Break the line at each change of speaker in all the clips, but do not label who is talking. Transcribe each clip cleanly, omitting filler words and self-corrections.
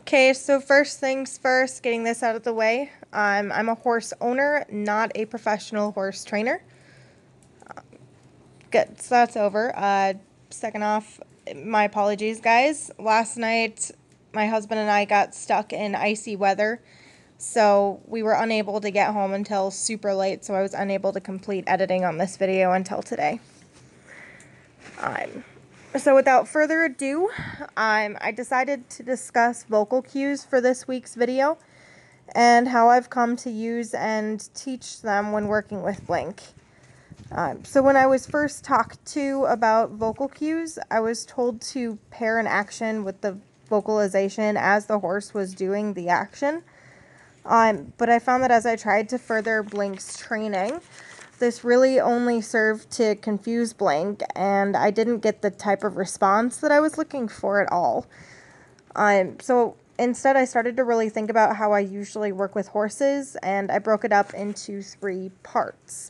Okay, so first things first, getting this out of the way. I'm a horse owner, not a professional horse trainer. Good, so that's over. Second off, my apologies, guys. Last night, my husband and I got stuck in icy weather, so we were unable to get home until super late, so I was unable to complete editing on this video until today. So without further ado, I decided to discuss vocal cues for this week's video and how I've come to use and teach them when working with Blink. So when I was first talked to about vocal cues, I was told to pair an action with the vocalization as the horse was doing the action. But I found that as I tried to further Blink's training, this really only served to confuse Blink, and I didn't get the type of response that I was looking for at all. So instead, I started to really think about how I usually work with horses, and I broke it up into 3 parts.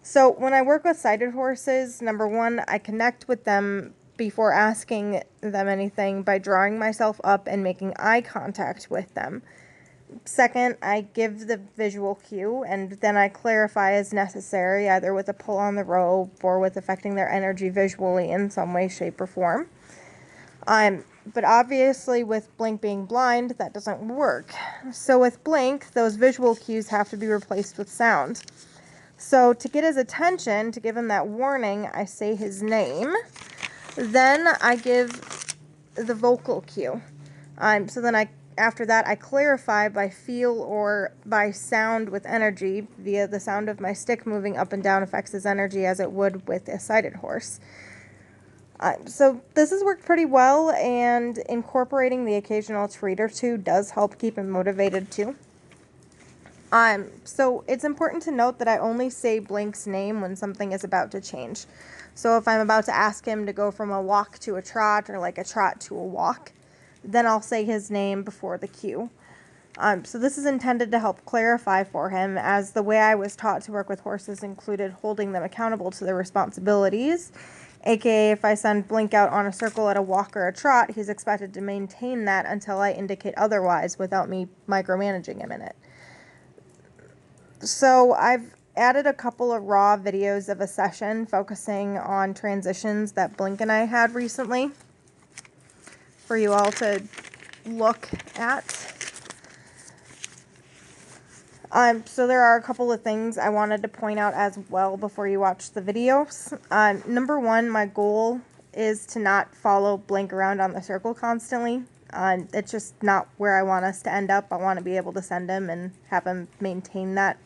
So when I work with sighted horses, number one, I connect with them before asking them anything by drawing myself up and making eye contact with them. Second, I give the visual cue, and then I clarify as necessary, either with a pull on the rope or with affecting their energy visually in some way, shape, or form. But obviously with Blink being blind, that doesn't work. So with Blink, those visual cues have to be replaced with sound. So to get his attention, to give him that warning, I say his name. Then I give the vocal cue. After that, I clarify by feel or by sound with energy via the sound of my stick moving up and down affects his energy as it would with a sighted horse. So this has worked pretty well, and incorporating the occasional treat or two does help keep him motivated too. So it's important to note that I only say Blink's name when something is about to change. So if I'm about to ask him to go from a walk to a trot or like a trot to a walk, then I'll say his name before the cue. So this is intended to help clarify for him, as the way I was taught to work with horses included holding them accountable to their responsibilities. AKA, if I send Blink out on a circle at a walk or a trot, he's expected to maintain that until I indicate otherwise without me micromanaging him in it. So I've added a couple of raw videos of a session focusing on transitions that Blink and I had recently for you all to look at. So there are a couple of things I wanted to point out as well before you watch the videos. Number one, my goal is to not follow Blink around on the circle constantly. It's just not where I want us to end up. I want to be able to send him and have him maintain that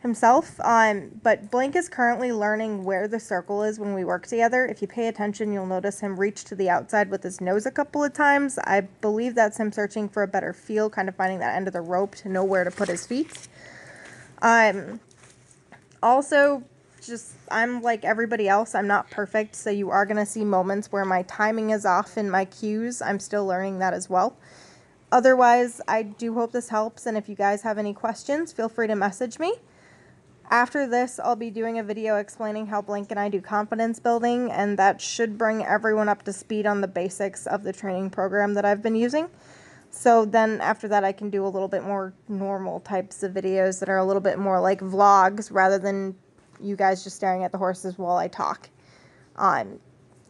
himself. But Blink is currently learning where the circle is when we work together. If you pay attention, you'll notice him reach to the outside with his nose a couple of times. I believe that's him searching for a better feel, kind of finding that end of the rope to know where to put his feet. Also, I'm like everybody else. I'm not perfect, so you are going to see moments where my timing is off in my cues. I'm still learning that as well. Otherwise, I do hope this helps, and if you guys have any questions, feel free to message me. After this, I'll be doing a video explaining how Blink and I do confidence building, and that should bring everyone up to speed on the basics of the training program that I've been using. So then after that, I can do a little bit more normal types of videos that are a little bit more like vlogs rather than you guys just staring at the horses while I talk.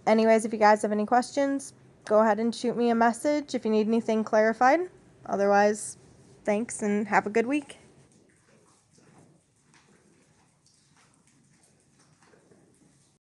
Anyways, if you guys have any questions, go ahead and shoot me a message if you need anything clarified. Otherwise, thanks and have a good week.